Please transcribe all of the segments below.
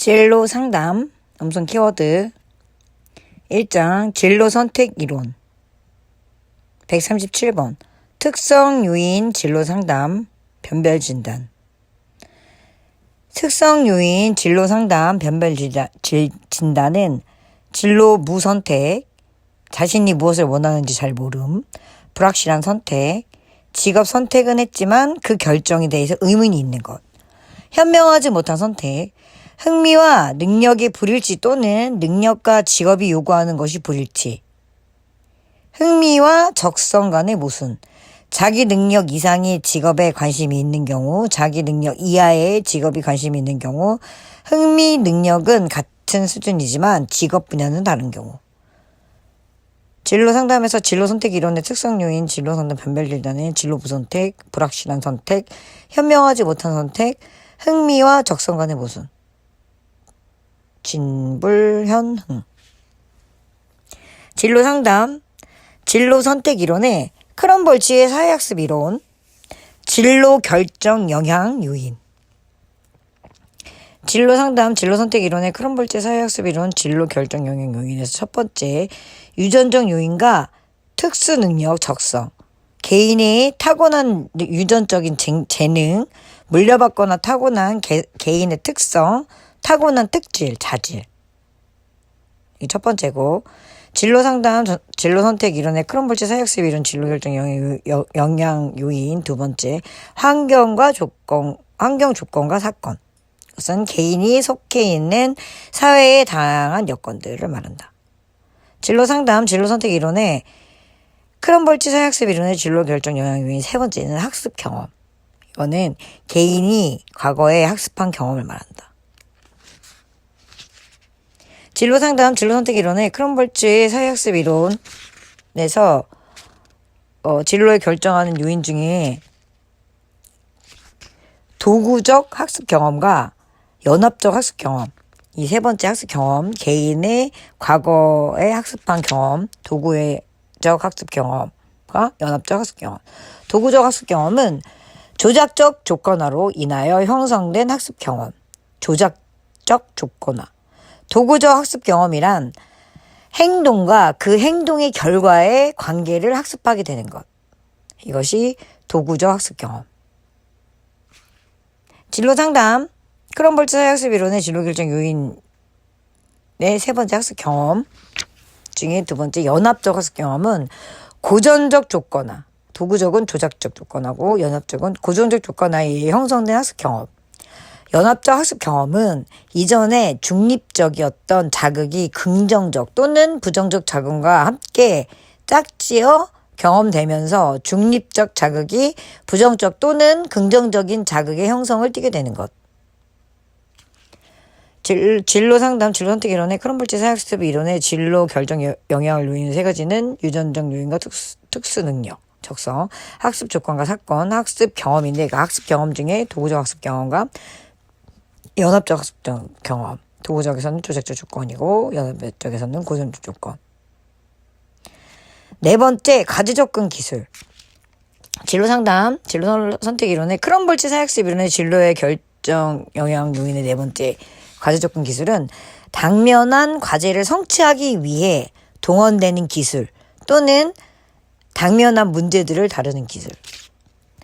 진로 상담, 음성 키워드 1장 진로 선택 이론 137번 특성 요인 진로 상담 변별 진단 특성 요인 진로 상담 변별 진단은 진로 무선택, 자신이 무엇을 원하는지 잘 모름, 불확실한 선택, 직업 선택은 했지만 그 결정에 대해서 의문이 있는 것, 현명하지 못한 선택, 흥미와 능력의 불일치 또는 능력과 직업이 요구하는 것이 불일치, 흥미와 적성 간의 모순, 자기 능력 이상의 직업에 관심이 있는 경우, 자기 능력 이하의 직업이 관심이 있는 경우, 흥미, 능력은 같은 수준이지만 직업 분야는 다른 경우. 진로 상담에서 진로 선택 이론의 특성 요인, 진로 상담 변별 진단의 진로 무선택, 불확실한 선택, 현명하지 못한 선택, 흥미와 적성 간의 모순. 진불현흥. 진로 상담, 진로 선택 이론의 크럼볼치의 사회학습 이론, 진로 결정 영향 요인. 진로 상담, 진로 선택 이론의 크럼볼치의 사회학습 이론, 진로 결정 영향 요인에서 첫 번째, 유전적 요인과 특수 능력 적성, 개인의 타고난 유전적인 재능, 물려받거나 타고난 개인의 특성, 타고난 특질, 자질. 이 첫 번째고, 진로 상담, 진로 선택 이론의 크럼볼치 사회학습 이론, 진로 결정 영향 요인 두 번째, 환경 조건과 사건. 이것은 개인이 속해 있는 사회의 다양한 여건들을 말한다. 진로 상담, 진로 선택 이론의 크럼볼치 사회학습 이론의 진로 결정 영향 요인 세 번째는 학습 경험. 이거는 개인이 과거에 학습한 경험을 말한다. 진로 상담, 진로 선택 이론의 크럼볼치 사회학습 이론에서 진로를 결정하는 요인 중에 도구적 학습 경험과 연합적 학습 경험, 이 세 번째 학습 경험, 개인의 과거에 학습한 경험, 도구적 학습 경험과 연합적 학습 경험. 도구적 학습 경험은 조작적 조건화로 인하여 형성된 학습 경험, 조작적 조건화. 도구적 학습 경험이란 행동과 그 행동의 결과의 관계를 학습하게 되는 것. 이것이 도구적 학습 경험. 진로 상담, 크럼볼치 사회학습 이론의 진로 결정 요인의 세 번째 학습 경험 중에 두 번째 연합적 학습 경험은 고전적 조건화, 도구적은 조작적 조건화고 연합적은 고전적 조건화에 의해 형성된 학습 경험. 연합적 학습 경험은 이전에 중립적이었던 자극이 긍정적 또는 부정적 자극과 함께 짝지어 경험되면서 중립적 자극이 부정적 또는 긍정적인 자극의 형성을 띠게 되는 것. 진로 상담, 진로 선택 이론의 크럼볼치 사회학습 이론의 진로 결정 영향을 요인 세 가지는 유전적 요인과 특수 능력, 적성, 학습 조건과 사건, 학습 경험인데 그 학습 경험 중에 도구적 학습 경험과 연합적 학습 경험, 도구적에서는 조작적 조건이고 연합적에서는 고전적 조건. 네 번째, 과제 접근 기술. 진로 상담, 진로 선택 이론의 크럼볼치 사회학습 이론의 진로의 결정 영향 요인의 네 번째 과제 접근 기술은 당면한 과제를 성취하기 위해 동원되는 기술 또는 당면한 문제들을 다루는 기술.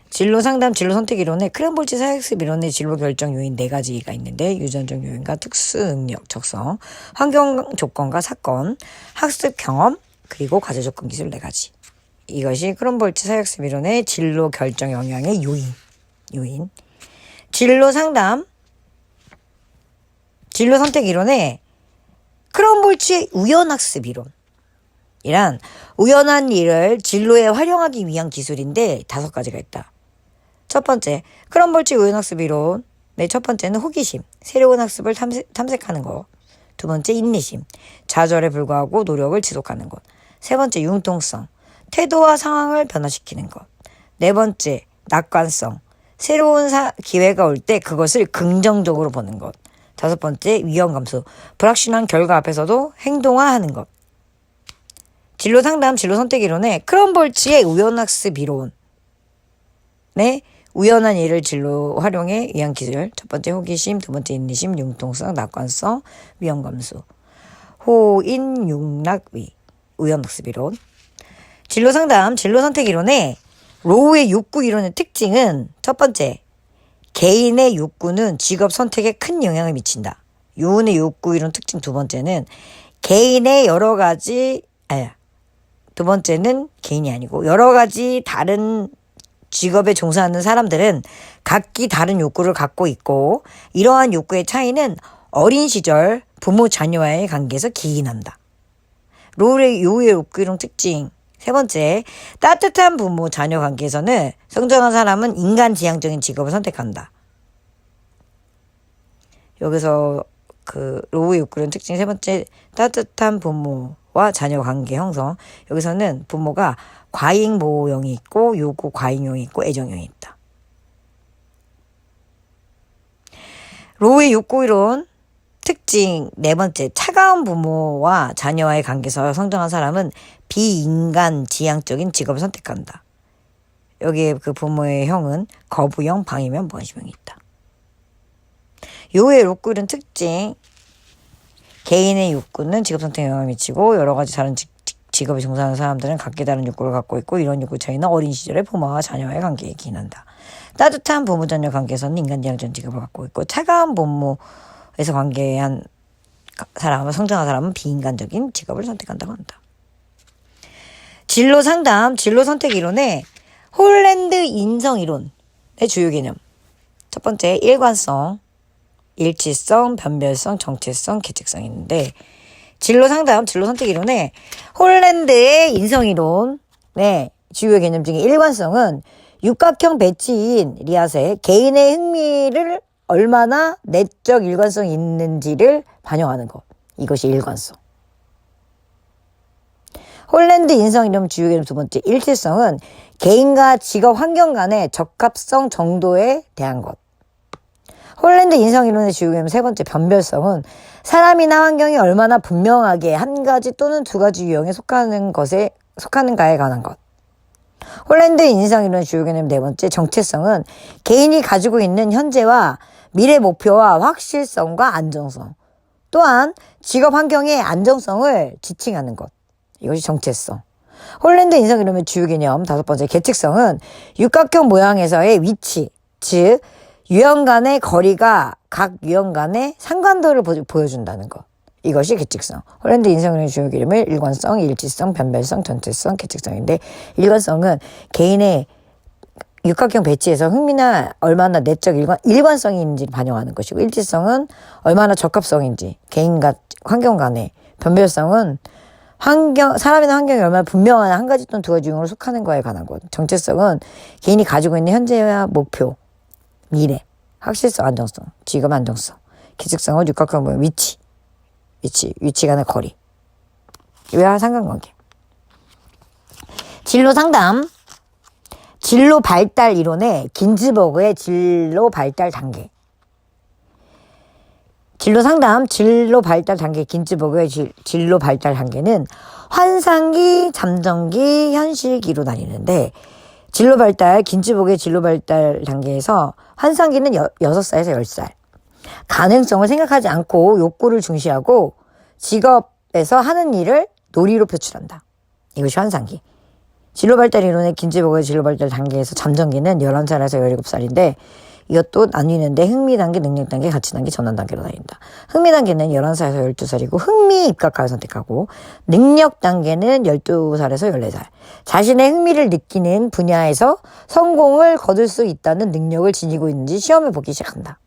진로 상담, 진로 선택 이론의 크럼볼치 사회학습 이론의 진로 결정 요인 네 가지가 있는데 유전적 요인과 특수 능력, 적성, 환경 조건과 사건, 학습 경험, 그리고 과제 접근 기술 네 가지. 이것이 크럼볼치 사회학습 이론의 진로 결정 영향의 요인. 진로 상담, 진로 선택 이론의 크럼볼치의 우연학습 이론. 이란 우연한 일을 진로에 활용하기 위한 기술인데 5가지가 있다. 첫 번째, 크럼볼치 우연학습 이론. 첫 번째는 호기심, 새로운 학습을 탐색하는 것. 두 번째, 인내심, 좌절에 불구하고 노력을 지속하는 것. 세 번째, 융통성, 태도와 상황을 변화시키는 것. 네 번째, 낙관성, 새로운 기회가 올 때 그것을 긍정적으로 보는 것. 다섯 번째, 위험 감수, 불확실한 결과 앞에서도 행동화하는 것. 진로 상담, 진로 선택 이론의 크럼볼치의 우연학습 이론의 우연한 일을 진로 활용해 위한 기술. 첫 번째 호기심, 두 번째 인내심, 융통성, 낙관성, 위험감수. 호인융락위. 우연학습이론. 진로상담, 진로선택이론의 로우의 욕구 이론의 특징은 첫 번째, 개인의 욕구는 직업 선택에 큰 영향을 미친다. 요운의 욕구 이론 특징 두 번째는 개인의 두 번째는 개인이 아니고 여러 가지 다른 직업에 종사하는 사람들은 각기 다른 욕구를 갖고 있고 이러한 욕구의 차이는 어린 시절 부모 자녀와의 관계에서 기인한다. 로우의 욕구 이론 특징 세 번째, 따뜻한 부모 자녀 관계에서는 성장한 사람은 인간 지향적인 직업을 선택한다. 여기서 로우의 욕구론 특징 세 번째, 따뜻한 부모와 자녀 관계 형성. 여기서는 부모가 과잉 보호형이 있고 요구 과잉형이 있고 애정형이 있다. 로우의 욕구 이론 특징 네 번째, 차가운 부모와 자녀와의 관계에서 성장한 사람은 비인간 지향적인 직업을 선택한다. 여기에 그 부모의 형은 거부형, 방임형, 무관심형이 있다. 요의 욕구는 특징 개인의 욕구는 직업 선택에 영향을 미치고 여러 가지 다른 직업에 종사하는 사람들은 각기 다른 욕구를 갖고 있고 이런 욕구 차이는 어린 시절의 부모와 자녀와의 관계에 기인한다. 따뜻한 부모 자녀 관계에서는 인간 지향적인 직업을 갖고 있고 차가운 부모에서 관계한 사람은 성장한 사람은 비인간적인 직업을 선택한다고 한다. 진로 상담, 진로 선택 이론의 홀랜드 인성 이론의 주요 개념. 첫 번째, 일관성, 일치성, 변별성, 정체성, 계책성이 있는데 진로 상담, 진로 선택 이론의 홀랜드의 인성 이론의 주요 개념 중에 일관성은 육각형 배치인 리앗의 개인의 흥미를 얼마나 내적 일관성이 있는지를 반영하는 것. 이것이 일관성. 홀랜드 인성 이론 주요 개념 두 번째, 일치성은 개인과 직업 환경 간의 적합성 정도에 대한 것. 홀랜드 인성 이론의 주요 개념 세 번째, 변별성은 사람이나 환경이 얼마나 분명하게 한 가지 또는 두 가지 유형에 속하는가에 관한 것. 홀랜드 인성 이론의 주요 개념 네 번째, 정체성은 개인이 가지고 있는 현재와 미래 목표와 확실성과 안정성. 또한 직업 환경의 안정성을 지칭하는 것. 이것이 정체성. 홀랜드 인성 이론의 주요 개념 다섯 번째, 계책성은 육각형 모양에서의 위치, 즉 유형 간의 거리가 각 유형 간의 상관도를 보여준다는 것. 이것이 계책성. 홀랜드 인성 이론의 주요 개념은 일관성, 일치성, 변별성, 전체성, 계책성인데 일관성은 개인의 육각형 배치에서 흥미나 얼마나 내적 일관성이 있는지 반영하는 것이고 일치성은 얼마나 적합성인지 개인과 환경 간의 변별성은 사람이나 환경이 얼마나 분명한 한 가지 또는 두 가지 유형으로 속하는 거에 관한 것. 정체성은 개인이 가지고 있는 현재와 목표, 미래, 확실성, 안정성, 직업 안정성. 계책성은 육각형 모양 위치 간의 거리. 이와 상관관계. 진로 상담. 진로 발달 이론의 긴즈버그의 진로 발달 단계. 진로 상담, 진로 발달 단계, 긴즈버그의 진로 발달 단계는 환상기, 잠정기, 현실기로 나뉘는데 진로 발달, 긴즈버그의 진로 발달 단계에서 환상기는 6살에서 10살. 가능성을 생각하지 않고 욕구를 중시하고 직업에서 하는 일을 놀이로 표출한다. 이것이 환상기. 진로 발달 이론의 긴즈버그의 진로 발달 단계에서 잠정기는 11살에서 17살인데 이것도 나뉘는데 흥미 단계, 능력 단계, 가치 단계, 전환 단계로 나뉜다. 흥미 단계는 11살에서 12살이고 흥미에 입각하여 선택하고 능력 단계는 12살에서 14살. 자신의 흥미를 느끼는 분야에서 성공을 거둘 수 있다는 능력을 지니고 있는지 시험해 보기 시작한다.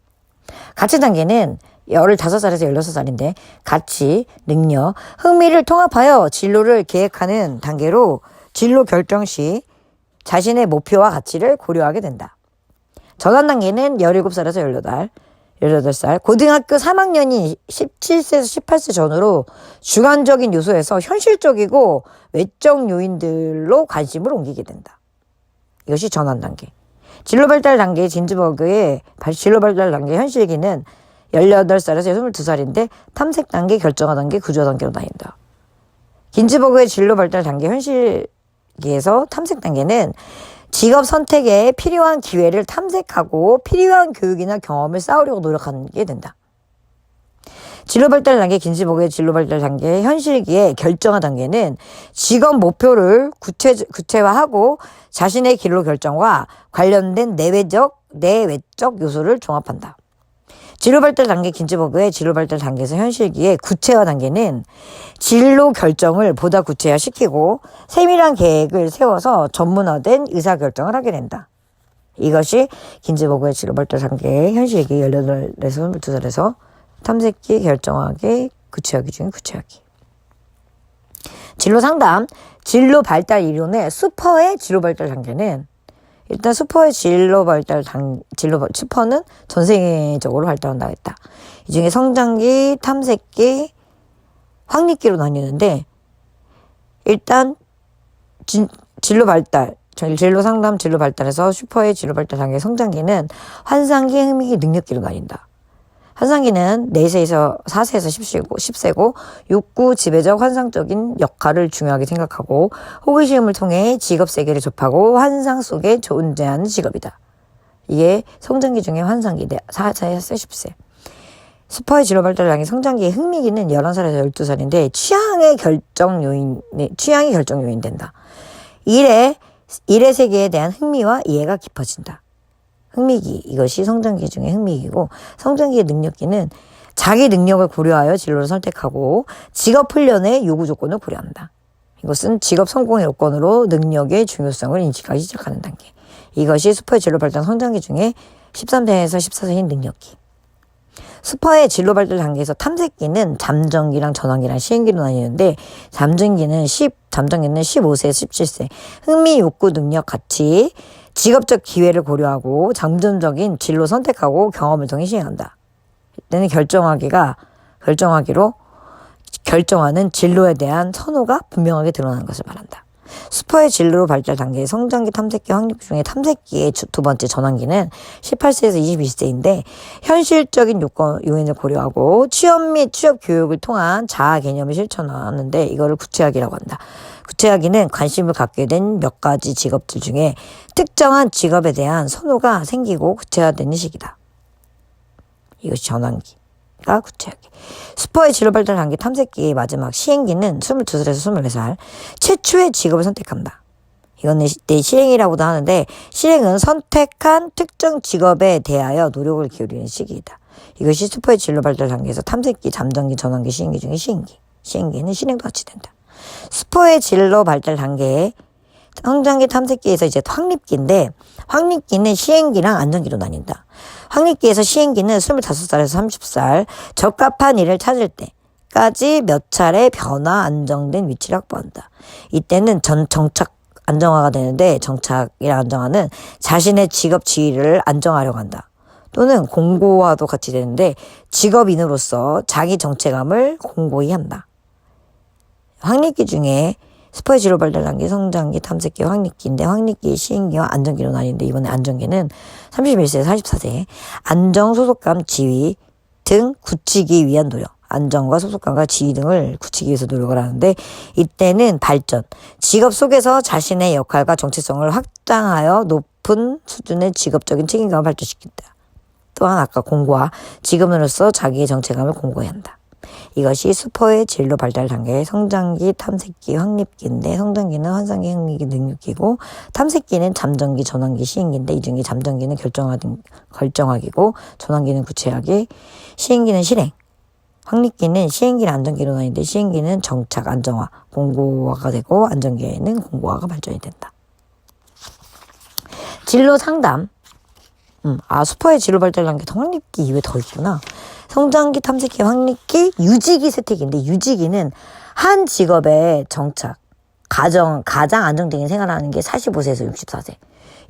가치 단계는 15살에서 16살인데 가치, 능력, 흥미를 통합하여 진로를 계획하는 단계로 진로 결정 시 자신의 목표와 가치를 고려하게 된다. 전환 단계는 17살에서 18살, 고등학교 3학년이 17세에서 18세 전후로 주관적인 요소에서 현실적이고 외적 요인들로 관심을 옮기게 된다. 이것이 전환 단계. 진로 발달 단계 긴즈버그의 진로 발달 단계 현실기는 18살에서 22살인데 탐색 단계, 결정화 단계, 구조 단계로 나뉜다. 긴즈버그의 진로 발달 단계 현실기에서 탐색 단계는 직업 선택에 필요한 기회를 탐색하고 필요한 교육이나 경험을 쌓으려고 노력하게 된다. 진로 발달 단계, 긴지보고의 진로 발달 단계, 현실기의 결정화 단계는 직업 목표를 구체화하고 자신의 진로 결정과 관련된 내외적 요소를 종합한다. 진로 발달 단계, 긴지보고의 진로 발달 단계에서 현실기의 구체화 단계는 진로 결정을 보다 구체화시키고 세밀한 계획을 세워서 전문화된 의사결정을 하게 된다. 이것이 긴지보고의 진로 발달 단계의 현실기 18에서 22살에서 탐색기, 결정하기, 구체하기 중에 구체하기. 진로 상담, 진로 발달 이론의 슈퍼의 진로 발달 단계는 일단 슈퍼의 슈퍼는 전 세계적으로 발달한다고 했다. 이 중에 성장기, 탐색기, 확립기로 나뉘는데 일단 진로 발달, 진로 상담, 진로 발달에서 슈퍼의 진로 발달 단계 성장기는 환상기, 흥미기, 능력기로 나뉜다. 환상기는 4세에서 4세에서 10세고 욕구, 지배적, 환상적인 역할을 중요하게 생각하고 호기심을 통해 직업 세계를 접하고 환상 속에 존재하는 직업이다. 이게 성장기 중에 환상기 4세에서 10세. 슈퍼의 진로 발달 단계 성장기의 흥미기는 11살에서 12살인데 취향이 결정 요인 된다. 일의 세계에 대한 흥미와 이해가 깊어진다. 흥미기, 이것이 성장기 중에 흥미기고 성장기의 능력기는 자기 능력을 고려하여 진로를 선택하고 직업 훈련의 요구 조건을 고려한다. 이것은 직업 성공의 요건으로 능력의 중요성을 인식하기 시작하는 단계. 이것이 슈퍼의 진로 발달 성장기 중에 13세에서 14세인 능력기. 슈퍼의 진로 발달 단계에서 탐색기는 잠정기랑 전환기랑 시행기로 나뉘는데 잠정기는 15세에서 17세. 흥미, 욕구, 능력, 가치, 직업적 기회를 고려하고 장점적인 진로 선택하고 경험을 통해 시행한다. 이때는 결정하기로 결정하는 진로에 대한 선호가 분명하게 드러나는 것을 말한다. 슈퍼의 진로 발달 단계의 성장기, 탐색기, 확립 중에 탐색기의 두 번째 전환기는 18세에서 22세인데 현실적인 요인을 고려하고 취업 및 취업 교육을 통한 자아 개념을 실천하는데 이거를 구체학이라고 한다. 구체학기는 관심을 갖게 된 몇 가지 직업들 중에 특정한 직업에 대한 선호가 생기고 구체화되는 시기다. 이것이 전환기가 구체학기. 슈퍼의 진로 발달 단계 탐색기의 마지막 시행기는 22살에서 24살. 최초의 직업을 선택한다. 이거는 시행이라고도 하는데 실행은 선택한 특정 직업에 대하여 노력을 기울이는 시기이다. 이것이 슈퍼의 진로 발달 단계에서 탐색기, 잠정기, 전환기, 시행기 중에 시행기. 시행기는 실행도 같이 된다. 슈퍼의 진로 발달 단계에 성장기 탐색기에서 이제 확립기인데 확립기는 시행기랑 안정기로 나뉜다. 확립기에서 시행기는 25살에서 30살 적합한 일을 찾을 때까지 몇 차례 변화 안정된 위치를 확보한다. 이때는 정착 안정화가 되는데 정착이랑 안정화는 자신의 직업 지위를 안정하려고 한다. 또는 공고화도 같이 되는데 직업인으로서 자기 정체감을 공고히 한다. 확립기 중에 슈퍼의 진로 발달 단계, 성장기, 탐색기, 확립기인데 확립기, 시행기와 안정기로 나뉘는데 이번에 안정기는 31세에서 44세 안정, 소속감, 지위 등 굳히기 위한 노력. 안정과 소속감과 지위 등을 굳히기 위해서 노력을 하는데 이때는 발전, 직업 속에서 자신의 역할과 정체성을 확장하여 높은 수준의 직업적인 책임감을 발전시킨다. 또한 아까 공고화, 직업인으로서 자기의 정체감을 공고히 한다. 이것이 슈퍼의 진로 발달 단계의 성장기, 탐색기, 확립기인데 성장기는 환상기, 흥미기, 능력기고 탐색기는 잠정기, 전환기, 시행기인데 이 중에 잠정기는 결정하기고 전환기는 구체하기, 시행기는 실행, 확립기는 시행기는 안정기로 나뉘는데 시행기는 정착, 안정화, 공고화가 되고 안정기에는 공고화가 발전이 된다. 진로 상담. 슈퍼의 진로 발달 단계 확립기 이외에 더 있구나. 성장기, 탐색기, 확립기, 유지기, 세태기인데 유지기는 한 직업의 정착, 가장 안정적인 생활하는 게 45세에서 64세.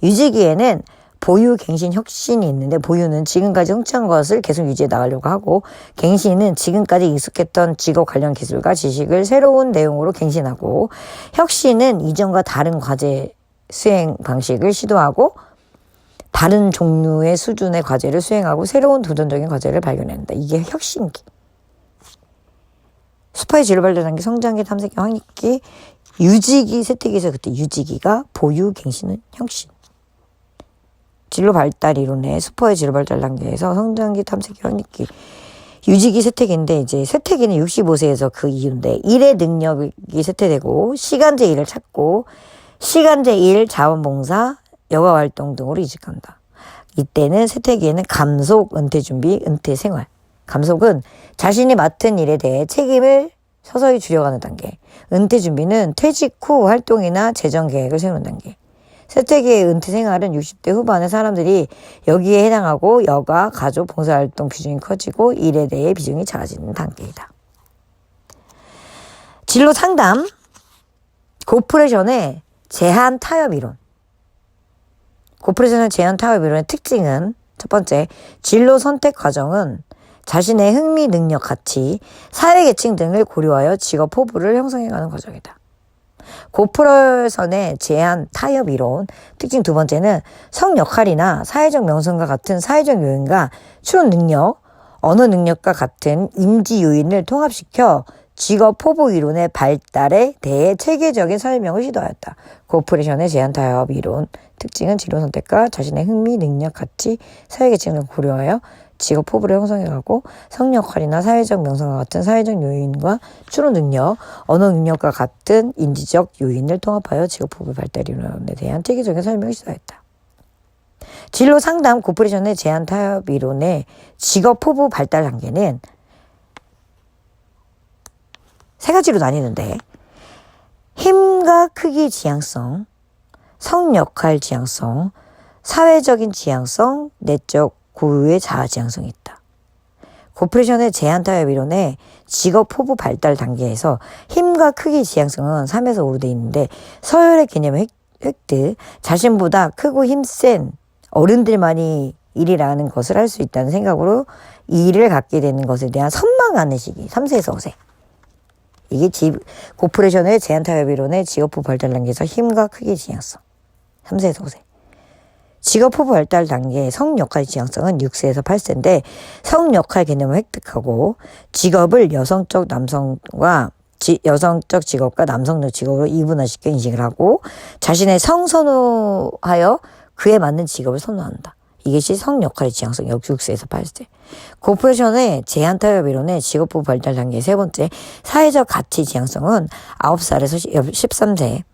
유지기에는 보유, 갱신, 혁신이 있는데 보유는 지금까지 훔쳐간 것을 계속 유지해 나가려고 하고 갱신은 지금까지 익숙했던 직업 관련 기술과 지식을 새로운 내용으로 갱신하고 혁신은 이전과 다른 과제 수행 방식을 시도하고 다른 종류의 수준의 과제를 수행하고 새로운 도전적인 과제를 발견한다. 이게 혁신기. 슈퍼의 진로 발달 단계, 성장기, 탐색기, 확립기, 유지기, 세태기에서 그때 유지기가 보유, 갱신은 혁신. 진로 발달 이론의 슈퍼의 진로 발달 단계에서 성장기, 탐색기, 확립기, 유지기, 쇠퇴기인데 이제 쇠퇴기는 65세에서 그 이후인데 일의 능력이 쇠퇴되고 시간제 일을 찾고 시간제 일, 자원봉사, 여가활동 등으로 이직한다. 이때는 쇠퇴기에는 감속, 은퇴준비, 은퇴생활. 감속은 자신이 맡은 일에 대해 책임을 서서히 줄여가는 단계. 은퇴준비는 퇴직 후 활동이나 재정 계획을 세우는 단계. 쇠퇴기의 은퇴생활은 60대 후반의 사람들이 여기에 해당하고 여가, 가족, 봉사활동 비중이 커지고 일에 대해 비중이 작아지는 단계이다. 진로 상담, 고프레션의 제한 타협 이론. 고프레션의 제한 타협 이론의 특징은 첫 번째, 진로 선택 과정은 자신의 흥미, 능력, 가치, 사회계층 등을 고려하여 직업 포부를 형성해가는 과정이다. 고프레션의 제한 타협 이론 특징 두 번째는 성역할이나 사회적 명성과 같은 사회적 요인과 추론 능력, 언어 능력과 같은 인지 요인을 통합시켜 직업 포부 이론의 발달에 대해 체계적인 설명을 시도하였다. 고프레션의 제한 타협 이론 특징은 진로 선택과 자신의 흥미, 능력, 가치, 사회계층을 고려하여 직업 포부를 형성해가고 성역할이나 사회적 명성과 같은 사회적 요인과 추론 능력, 언어 능력과 같은 인지적 요인을 통합하여 직업 포부 발달 이론에 대한 체계적인 설명을 시도했다. 진로 상담 고프레션의 제한 타협 이론의 직업 포부 발달 단계는 세 가지로 나뉘는데 힘과 크기 지향성, 성역할 지향성, 사회적인 지향성, 내적 고유의 자아 지향성이 있다. 고프레션의 제한 타협 이론의 직업 포부 발달 단계에서 힘과 크기 지향성은 3에서 5로 되어 있는데 서열의 개념을 획득, 자신보다 크고 힘센 어른들만이 일이라는 것을 할 수 있다는 생각으로 이 일을 갖게 되는 것에 대한 선망하는 시기 3세에서 5세. 이게 고프레션의 제한 타협 이론의 직업 포부 발달 단계에서 힘과 크기 지향성 3세에서 5세. 직업 포부 발달 단계의 성역할 지향성은 6세에서 8세인데 성역할 개념을 획득하고 직업을 여성적 직업과 남성적 직업으로 이분화시켜 인식을 하고 자신의 성선호하여 그에 맞는 직업을 선호한다. 이것이 성역할 지향성 6세에서 8세. 고프레션의 제한 타협 이론의 직업 포부 발달 단계의 세 번째 사회적 가치 지향성은 9살에서 13세.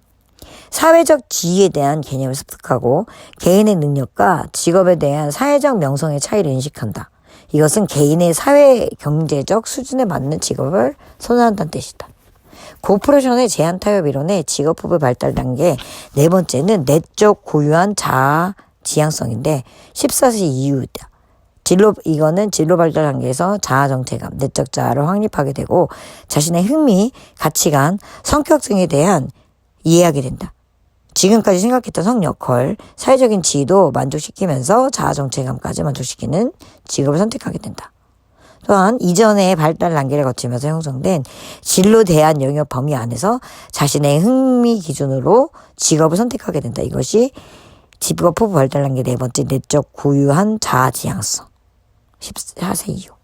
사회적 지위에 대한 개념을 습득하고 개인의 능력과 직업에 대한 사회적 명성의 차이를 인식한다. 이것은 개인의 사회 경제적 수준에 맞는 직업을 선호한다는 뜻이다. 고프레션의 제한 타협 이론의 직업 포부 발달 단계 네 번째는 내적 고유한 자아 지향성인데 14세 이후이다. 이거는 진로 발달 단계에서 자아 정체감, 내적 자아를 확립하게 되고 자신의 흥미, 가치관, 성격 등에 대한 이해하게 된다. 지금까지 생각했던 성역할, 사회적인 지위도 만족시키면서 자아 정체감까지 만족시키는 직업을 선택하게 된다. 또한 이전의 발달 단계를 거치면서 형성된 진로 대한 영역 범위 안에서 자신의 흥미 기준으로 직업을 선택하게 된다. 이것이 직업 포부 발달 단계 네 번째 내적 고유한 자아 지향성 14세 이후.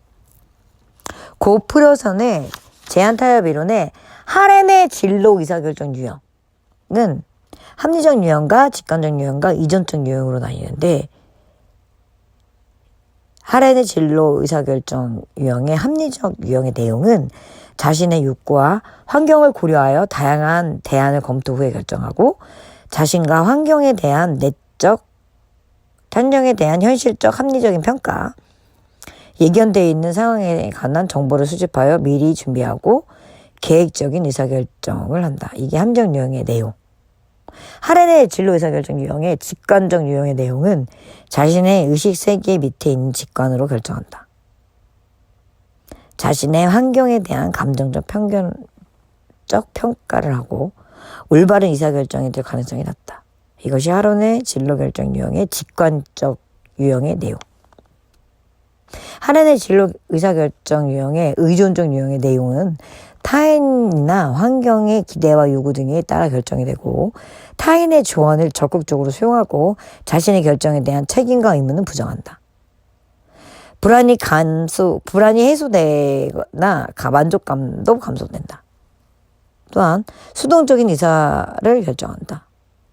고프레션의 제한 타협 이론의 하렌의 진로 의사결정 유형은 합리적 유형과 직관적 유형과 이전적 유형으로 나뉘는데 하렌의 진로 의사결정 유형의 합리적 유형의 내용은 자신의 욕구와 환경을 고려하여 다양한 대안을 검토 후에 결정하고 자신과 환경에 대한 현실적 합리적인 평가, 예견되어 있는 상황에 관한 정보를 수집하여 미리 준비하고 계획적인 의사결정을 한다. 이게 함정 유형의 내용. 하렌의 진로 의사결정 유형의 직관적 유형의 내용은 자신의 의식세계 밑에 있는 직관으로 결정한다. 자신의 환경에 대한 감정적 편견적 평가를 하고 올바른 의사결정이 될 가능성이 낮다. 이것이 하렌의 진로결정 유형의 직관적 유형의 내용. 하렌의 진로 의사결정 유형의 의존적 유형의 내용은 타인이나 환경의 기대와 요구 등에 따라 결정이 되고 타인의 조언을 적극적으로 수용하고 자신의 결정에 대한 책임과 의무는 부정한다. 불안이 해소되거나 만족감도 감소된다. 또한 수동적인 의사를 결정한다.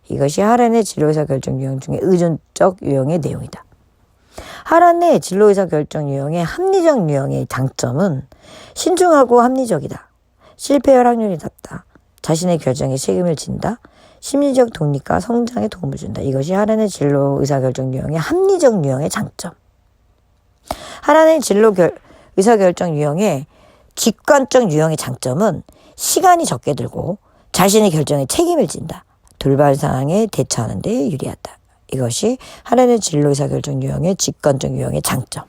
이것이 하란의 진로의사결정 유형 중에 의존적 유형의 내용이다. 하란의 진로의사결정 유형의 합리적 유형의 장점은 신중하고 합리적이다. 실패할 확률이 낮다. 자신의 결정에 책임을 진다. 심리적 독립과 성장에 도움을 준다. 이것이 하란의 진로의사결정 유형의 합리적 유형의 장점. 하란의 진로의사결정 유형의 직관적 유형의 장점은 시간이 적게 들고 자신의 결정에 책임을 진다. 돌발 상황에 대처하는 데 유리하다. 이것이 하란의 진로의사결정 유형의 직관적 유형의 장점.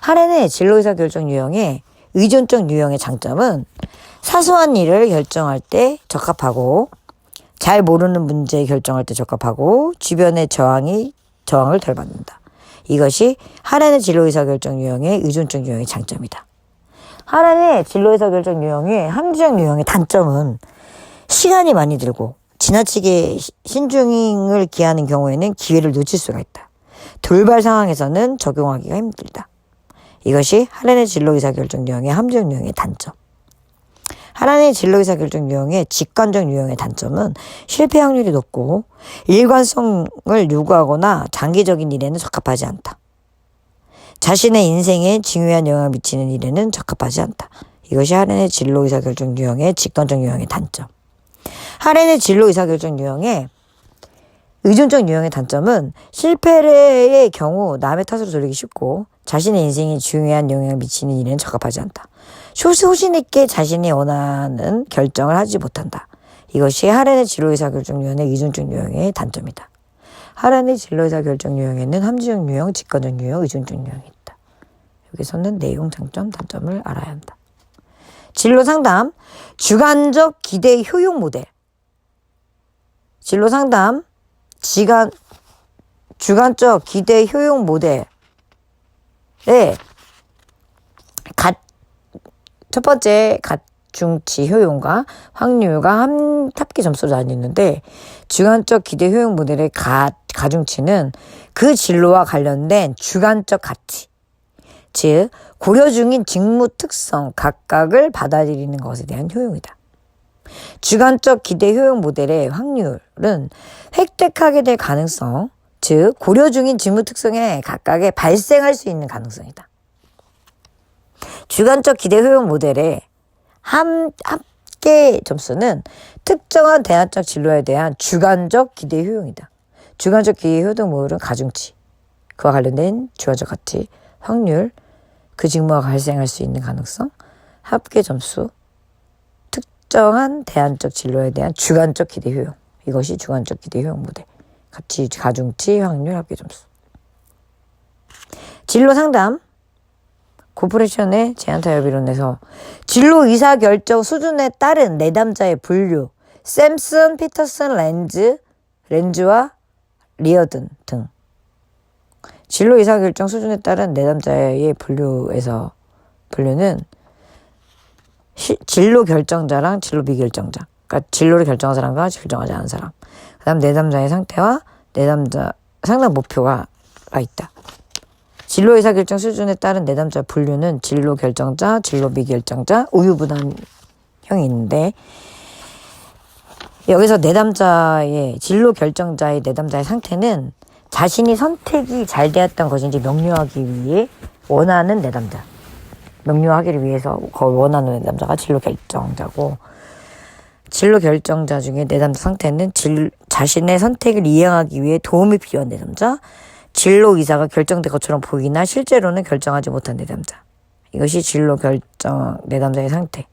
하란의 진로의사결정 유형의 의존적 유형의 장점은 사소한 일을 결정할 때 적합하고 잘 모르는 문제 결정할 때 적합하고 주변의 저항을 덜 받는다. 이것이 하란의 진로의사결정 유형의 의존적 유형의 장점이다. 하란의 진로의사결정 유형의 합리적 유형의 단점은 시간이 많이 들고 지나치게 신중을 기하는 경우에는 기회를 놓칠 수가 있다. 돌발 상황에서는 적용하기가 힘들다. 이것이 하란의 진로의사결정 유형의 합리적 유형의 단점. 하란의 진로의사결정 유형의 직관적 유형의 단점은 실패 확률이 높고 일관성을 요구하거나 장기적인 일에는 적합하지 않다. 자신의 인생에 중요한 영향을 미치는 일에는 적합하지 않다. 이것이 하란의 진로의사결정 유형의 직관적 유형의 단점. 하란의 진로의사결정 유형의 의존적 유형의 단점은 실패의 경우 남의 탓으로 돌리기 쉽고 자신의 인생에 중요한 영향을 미치는 일에는 적합하지 않다. 소신 있게 자신이 원하는 결정을 하지 못한다. 이것이 하란의 진로의사결정 유형의 의존적 유형의 단점이다. 하란의 진로의사결정 유형에는 합리적 유형, 직관적 유형, 의존적 유형이 있다. 여기서는 내용, 장점, 단점을 알아야 한다. 진로상담, 주관적 기대 효용 모델. 진로상담, 주관적 기대 효용 모델의 첫 번째 가중치 효용과 확률과 합계 점수로 나뉘는데 주관적 기대 효용 모델의 가중치는 그 진로와 관련된 주관적 가치, 즉 고려 중인 직무 특성 각각을 받아들이는 것에 대한 효용이다. 주관적 기대 효용 모델의 확률은 획득하게 될 가능성, 즉 고려 중인 직무 특성에 각각에 발생할 수 있는 가능성이다. 주관적 기대 효용 모델의 합계 점수는 특정한 대안적 진로에 대한 주관적 기대 효용이다. 주관적 기대 효용 모델은 가중치, 그와 관련된 주관적 가치, 확률, 그 직무가 발생할 수 있는 가능성, 합계 점수, 특정한 대안적 진로에 대한 주관적 기대 효용. 이것이 주관적 기대 효용 모델. 가중치, 확률, 합계 점수. 진로 상담. 코퍼레이션의 제한 타협 이론에서 진로 의사결정 수준에 따른 내담자의 분류, 샘슨, 피터슨, 렌즈와 리어든 등. 진로 의사결정 수준에 따른 내담자의 분류는 진로 결정자랑 진로 비결정자. 그러니까 진로를 결정한 사람과 결정하지 않은 사람. 그 다음 내담자의 상태와 내담자 상담 목표가 있다. 진로 의사결정 수준에 따른 내담자 분류는 진로 결정자, 진로 비결정자, 우유부단형이 있는데 여기서 진로 결정자의 내담자의 상태는 자신이 선택이 잘 되었던 것인지 명료하기 위해 원하는 내담자. 명료하기를 위해서 원하는 내담자가 진로 결정자고 진로 결정자 중에 내담자 상태는 자신의 선택을 이행하기 위해 도움이 필요한 내담자, 진로 의사가 결정된 것처럼 보이나 실제로는 결정하지 못한 내담자. 이것이 진로 결정 내담자의 상태.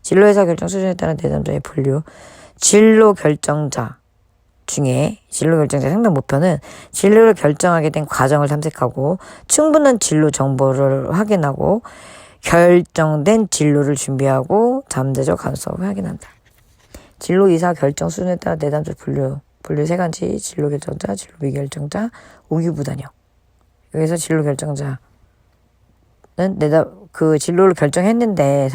진로 의사 결정 수준에 따른 내담자의 분류. 진로 결정자 중에 진로 결정자의 상담 목표는 진로를 결정하게 된 과정을 탐색하고 충분한 진로 정보를 확인하고 결정된 진로를 준비하고 잠재적 가능성을 확인한다. 진로 의사 결정 수준에 따라 내담자 분류 세 가지, 진로 결정자, 진로 비결정자, 우유부단형. 여기서 진로 결정자는 그 진로를 결정했는데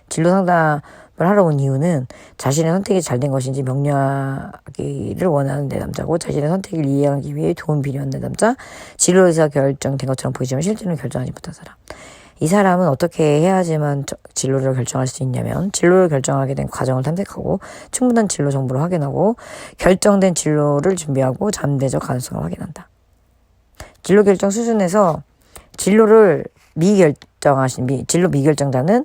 진로 상담을 하러 온 이유는 자신의 선택이 잘 된 것인지 명료하기를 원하는 내담자고 자신의 선택을 이해하기 위해 도움 필요한 내담자, 진로 의사 결정된 것처럼 보이지만 실제로는 결정하지 못한 사람. 이 사람은 어떻게 해야지만 진로를 결정할 수 있냐면 진로를 결정하게 된 과정을 탐색하고 충분한 진로 정보를 확인하고 결정된 진로를 준비하고 잠재적 가능성을 확인한다. 진로 결정 수준에서 진로 미결정자는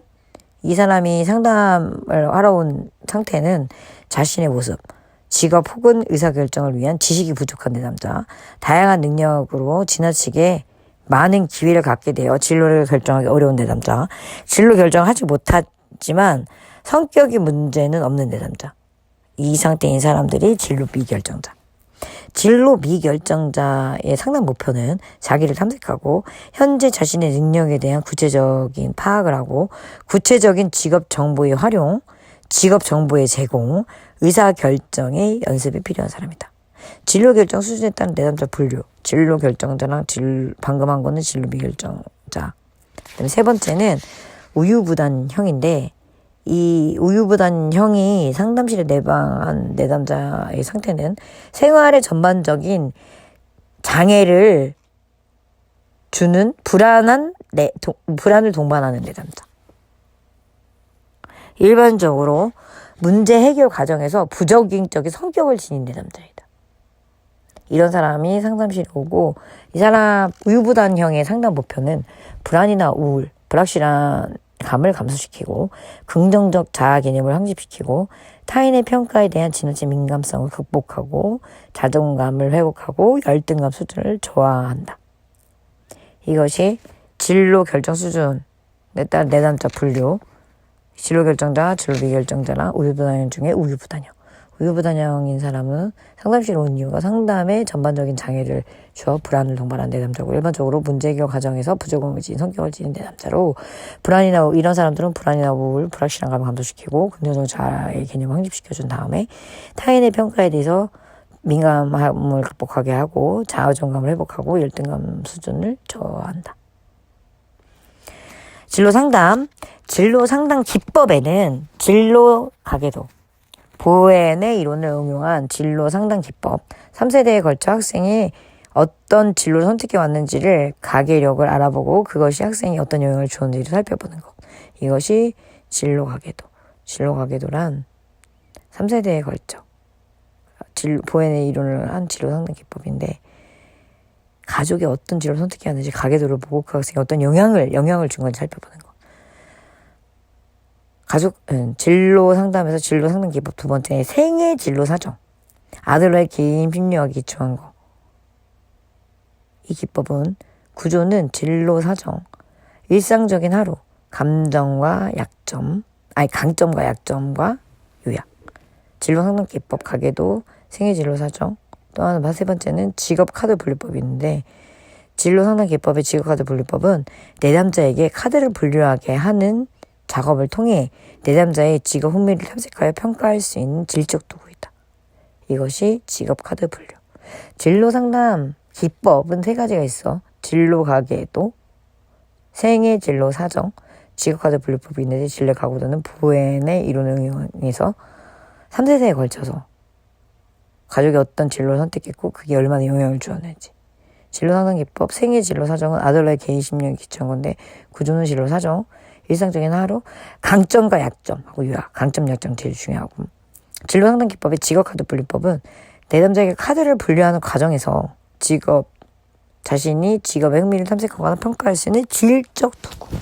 이 사람이 상담을 하러 온 상태는 자신의 모습, 직업 혹은 의사결정을 위한 지식이 부족한 내담자, 다양한 능력으로 지나치게 많은 기회를 갖게 되어 진로를 결정하기 어려운 내담자, 진로 결정하지 못하지만 성격이 문제는 없는 내담자. 이 상태인 사람들이 진로 미결정자. 진로 미결정자의 상담 목표는 자기를 탐색하고 현재 자신의 능력에 대한 구체적인 파악을 하고 구체적인 직업 정보의 활용, 직업 정보의 제공, 의사결정의 연습이 필요한 사람이다. 진로 결정 수준에 따른 내담자 분류. 진로 결정자랑 방금 한 거는 진로 미결정자. 그다음에 세 번째는 우유부단형인데 이 우유부단형이 상담실에 내방한 내담자의 상태는 생활의 전반적인 장애를 주는 불안을 동반하는 내담자. 일반적으로 문제 해결 과정에서 부적응적인 성격을 지닌 내담자이다. 이런 사람이 상담실에 오고 이 사람 우유부단형의 상담 목표는 불안이나 우울, 불확실한 감을 감소시키고 긍정적 자아 개념을 확립시키고 타인의 평가에 대한 지나친 민감성을 극복하고 자존감을 회복하고 열등감 수준을 저하한다. 이것이 진로 결정 수준에 따른 내담자 분류. 진로 결정자, 진로 미결정자랑 우유부단형 중에 우유부단형. 우유부단형인 사람은 상담실에 온 이유가 상담의 전반적인 장애를 주어 불안을 동반한 내담자고 일반적으로 문제 해결 과정에서 부적응을 지닌 성격을 지닌 내담자로 이런 사람들은 불안이나 우울, 불확실한 감을 감소시키고 긍정적 자아의 개념을 확립시켜준 다음에 타인의 평가에 대해서 민감함을 극복하게 하고 자아존감을 회복하고 열등감 수준을 저하한다. 진로 상담 기법에는 진로 가계도, 보엔의 이론을 응용한 진로 상담 기법, 3세대에 걸쳐 학생이 어떤 진로를 선택해 왔는지를 가계력을 알아보고 그것이 학생이 어떤 영향을 주었는지를 살펴보는 것. 이것이 진로 가계도. 진로 가계도란 3세대에 걸쳐 보엔의 이론을 한 진로 상담 기법인데 가족이 어떤 진로를 선택해 왔는지 가계도를 보고 그 학생이 어떤 영향을 준 건지 살펴보는 것. 진로 상담에서 진로 상담 기법 두 번째 생애 진로 사정. 아들러의 개인 심리학에 기초한 거. 이 기법은 구조는 진로 사정, 일상적인 하루, 강점과 약점과 요약. 진로 상담 기법 가계도 생애 진로 사정. 또 하나 세 번째는 직업 카드 분류법이 있는데 진로 상담 기법의 직업 카드 분류법은 내담자에게 카드를 분류하게 하는 작업을 통해 내담자의 직업 흥미를 탐색하여 평가할 수 있는 질적 도구이다. 이것이 직업 카드 분류. 진로 상담 기법은 세 가지가 있어. 진로 가계도, 생애 진로 사정, 직업 카드 분류법이 있는데 진로 가계도는 보엔의 이론을 응용해서 3세대에 걸쳐서 가족이 어떤 진로를 선택했고 그게 얼마나 영향을 주었는지. 진로 상담 기법, 생애 진로 사정은 아들러의 개인 심리학에 기초한 건데 구조는 진로 사정, 일상적인 하루, 강점과 약점하고 요약. 강점, 약점 제일 중요하고. 진로 상담 기법의 직업 카드 분류법은 내담자에게 카드를 분류하는 과정에서 자신이 직업의 흥미를 탐색하거나 평가할 수 있는 질적 도구.